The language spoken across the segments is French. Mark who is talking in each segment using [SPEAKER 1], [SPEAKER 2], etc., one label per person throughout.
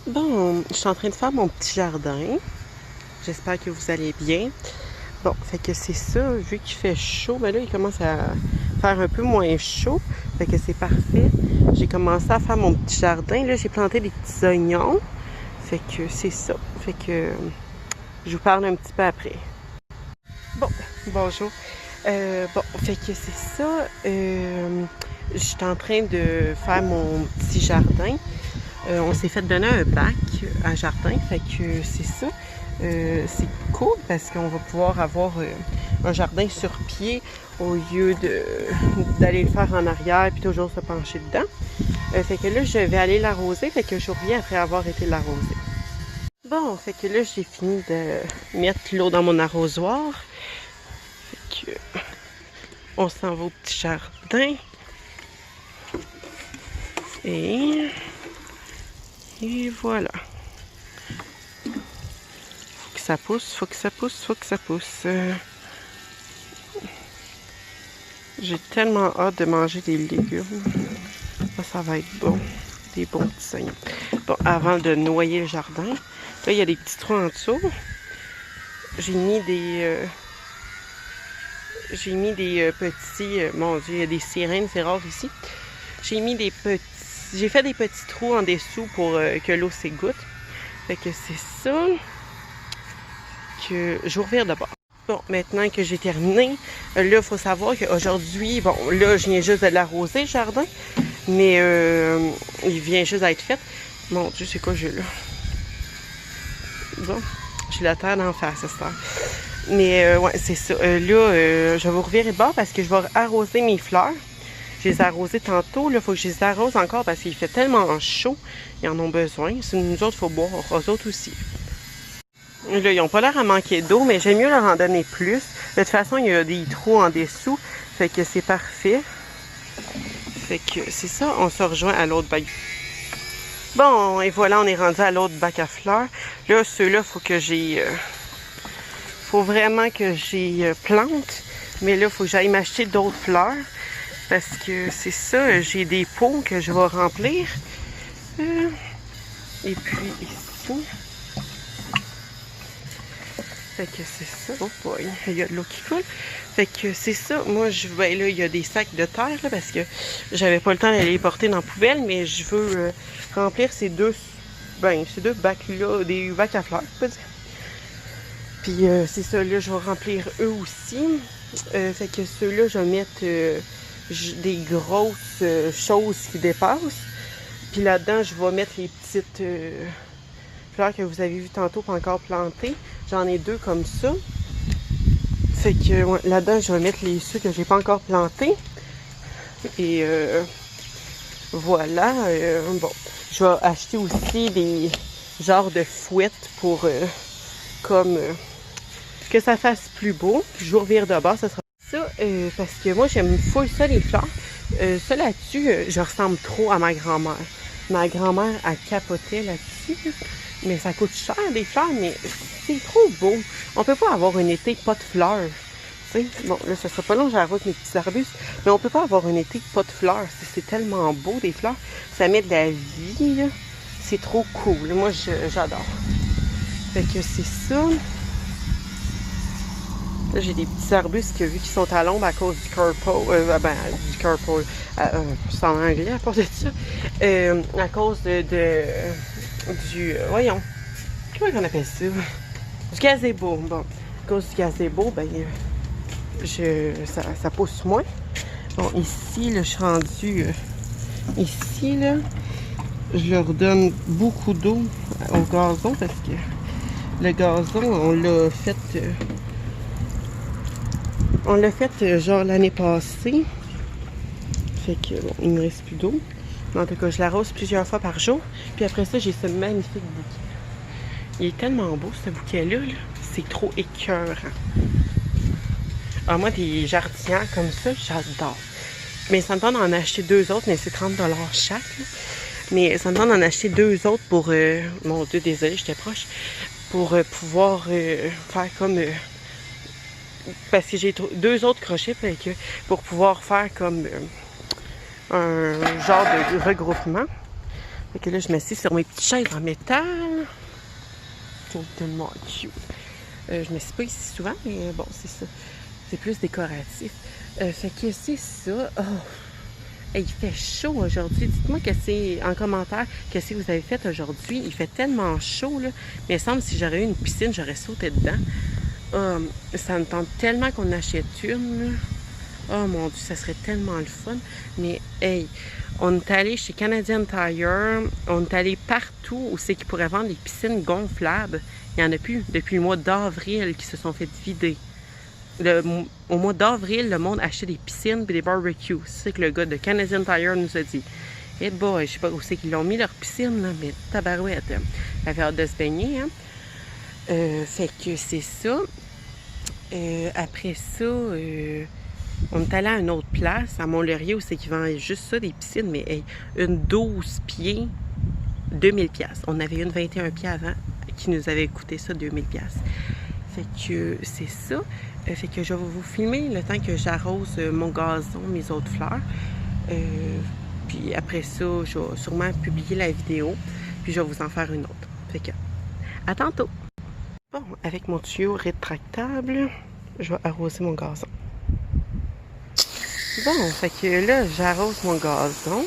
[SPEAKER 1] Bon, je suis en train de faire mon petit jardin. J'espère que vous allez bien. Bon, fait que c'est ça, vu qu'il fait chaud, ben là, il commence à faire un peu moins chaud. Fait que c'est parfait. J'ai commencé à faire mon petit jardin. Là, j'ai planté des petits oignons. Fait que c'est ça. Fait que je vous parle un petit peu après. Bon, bonjour. Bon, fait que c'est ça. Je suis en train de faire mon petit jardin. On s'est fait donner un bac à jardin, fait que c'est ça. C'est cool parce qu'on va pouvoir avoir un jardin sur pied au lieu d'aller le faire en arrière puis toujours se pencher dedans. Fait que là, je vais aller l'arroser, fait que je reviens après avoir été l'arroser. Bon, fait que là, j'ai fini de mettre l'eau dans mon arrosoir. Fait que on s'en va au petit jardin. Et voilà. Faut que ça pousse, faut que ça pousse, faut que ça pousse. J'ai tellement hâte de manger des légumes. Ça va être bon. Des bons petits oignons. Bon, avant de noyer le jardin, là, il y a des petits trous en dessous. J'ai mis des petits... mon Dieu, il y a des sirènes, c'est rare ici. J'ai fait des petits trous en dessous pour que l'eau s'égoutte. Fait que c'est ça que je vous revire d'abord. Bon, maintenant que j'ai terminé, là, il faut savoir qu'aujourd'hui, bon, là, je viens juste de l'arroser, le jardin, mais il vient juste d'être fait. Mon Dieu, c'est quoi j'ai là? Bon, j'ai la terre d'en face, c'est ça. Mais ouais, c'est ça. Là, je vais vous revirer de bord parce que je vais arroser mes fleurs. Je les ai arrosées tantôt. Là, il faut que je les arrose encore parce qu'il fait tellement chaud. Ils en ont besoin. Si nous autres, il faut boire. Eux autres aussi. Là, ils n'ont pas l'air à manquer d'eau, mais j'aime mieux leur en donner plus. De toute façon, il y a des trous en dessous. Fait que c'est parfait. Fait que c'est ça. On se rejoint à l'autre bac. Bon, et voilà, on est rendu à l'autre bac à fleurs. Là, ceux-là, faut vraiment que j'y plante. Mais là, il faut que j'aille m'acheter d'autres fleurs. Parce que c'est ça, j'ai des pots que je vais remplir. Et puis ici. Fait que c'est ça. Oh boy, il y a de l'eau qui coule. Fait que c'est ça. Moi, là, il y a des sacs de terre, là, parce que j'avais pas le temps d'aller les porter dans la poubelle, mais je veux remplir ces deux bacs-là, des bacs à fleurs, je peux dire. Puis c'est ça, là, je vais remplir eux aussi. Fait que ceux-là, je vais mettre des grosses choses qui dépassent. Puis là-dedans, je vais mettre les petites fleurs que vous avez vues tantôt pas encore plantées. J'en ai deux comme ça. Fait que ouais, là-dedans, je vais mettre ceux que j'ai pas encore plantés. Et voilà. Bon, je vais acheter aussi des genres de fouettes pour que ça fasse plus beau. Je vous revire de bas, ça sera ça. Parce que moi, j'aime full ça, les fleurs. Ça là-dessus, je ressemble trop à ma grand-mère. Ma grand-mère, elle capotait là-dessus. Mais ça coûte cher, des fleurs, mais c'est trop beau. On peut pas avoir un été pas de fleurs. T'sais? Bon, là, ça sera pas long, j'arrose mes petits arbustes. Mais on peut pas avoir un été pas de fleurs. C'est tellement beau, des fleurs. Ça met de la vie, là. C'est trop cool. Moi, j'adore. Fait que c'est ça. Là, j'ai des petits arbustes que, vu qu'ils sont à l'ombre à cause du carpole, c'est en anglais à part de ça, à cause voyons, comment on appelle ça? Du gazebo. Bon, à cause du gazebo, ben, ça pousse moins. Bon, ici, là, je suis rendue, ici, là, je leur donne beaucoup d'eau au gazon parce que le gazon, on l'a fait genre l'année passée. Fait que bon, il me reste plus d'eau. Mais en tout cas, je l'arrose plusieurs fois par jour. Puis après ça, j'ai ce magnifique bouquet. Il est tellement beau, ce bouquet-là. -là, c'est trop écœurant. Ah, moi, des jardinières comme ça, j'adore. Mais ça me tente d'en acheter deux autres, mais c'est 30$ chaque. Là. Mais ça me tente d'en acheter deux autres pour... mon Dieu, désolé, j'étais proche. Pour pouvoir faire comme... parce que j'ai deux autres crochets pour pouvoir faire comme un genre de regroupement. Fait que là, je m'assieds sur mes petites chaises en métal. C'est tellement cute. Je me suis pas ici souvent, mais bon, c'est ça. C'est plus décoratif. Fait que c'est ça. Oh. Hey, il fait chaud aujourd'hui. Dites-moi que c'est en commentaire qu'est-ce que vous avez fait aujourd'hui. Il fait tellement chaud, là. Mais il semble que si j'aurais eu une piscine, j'aurais sauté dedans. Ça me tente tellement qu'on achète une, là. Oh mon Dieu, ça serait tellement le fun. Mais hey, on est allé chez Canadian Tire. On est allé partout où c'est qu'ils pourraient vendre des piscines gonflables. Il n'y en a plus depuis le mois d'avril qui se sont fait vider. Au mois d'avril, le monde achetait des piscines et des barbecues. C'est que le gars de Canadian Tire nous a dit. Eh boy, je sais pas où c'est qu'ils l'ont mis leur piscine, là, mais tabarouette. J'avais hâte de se baigner, hein. Fait que c'est ça. Après ça, on est allé à une autre place, à Mont-Laurier, où c'est qu'ils vendent juste ça, des piscines, mais hey, une 12 pieds, 2000$. On avait une 21 pieds avant qui nous avait coûté ça, 2000$. Fait que c'est ça. Fait que je vais vous filmer le temps que j'arrose mon gazon, mes autres fleurs. Puis après ça, je vais sûrement publier la vidéo. Puis je vais vous en faire une autre. Fait que, à tantôt! Bon, avec mon tuyau rétractable, je vais arroser mon gazon. Bon, fait que là, j'arrose mon gazon.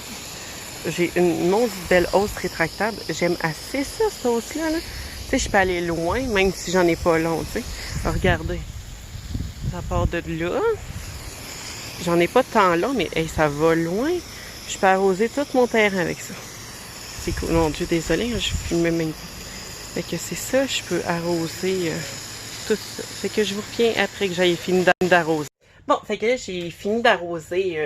[SPEAKER 1] J'ai une maudite belle hausse rétractable. J'aime assez ça, cette hausse-là. Là. Tu sais, je peux aller loin, même si j'en ai pas long, tu sais. Regardez. Ça part de là. J'en ai pas tant long, mais hey, ça va loin. Je peux arroser tout mon terrain avec ça. C'est cool. Mon Dieu, désolé, je filme même pas. Fait que c'est ça, je peux arroser tout ça. Fait que je vous reviens après que j'aille fini d'arroser. Bon, fait que là, j'ai fini d'arroser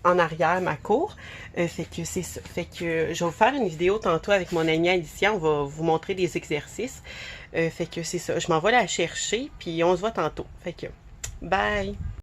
[SPEAKER 1] en arrière ma cour. Fait que c'est ça. Fait que je vais vous faire une vidéo tantôt avec mon amie Alicia. On va vous montrer des exercices. Fait que c'est ça. Je m'en vais la chercher, puis on se voit tantôt. Fait que, bye!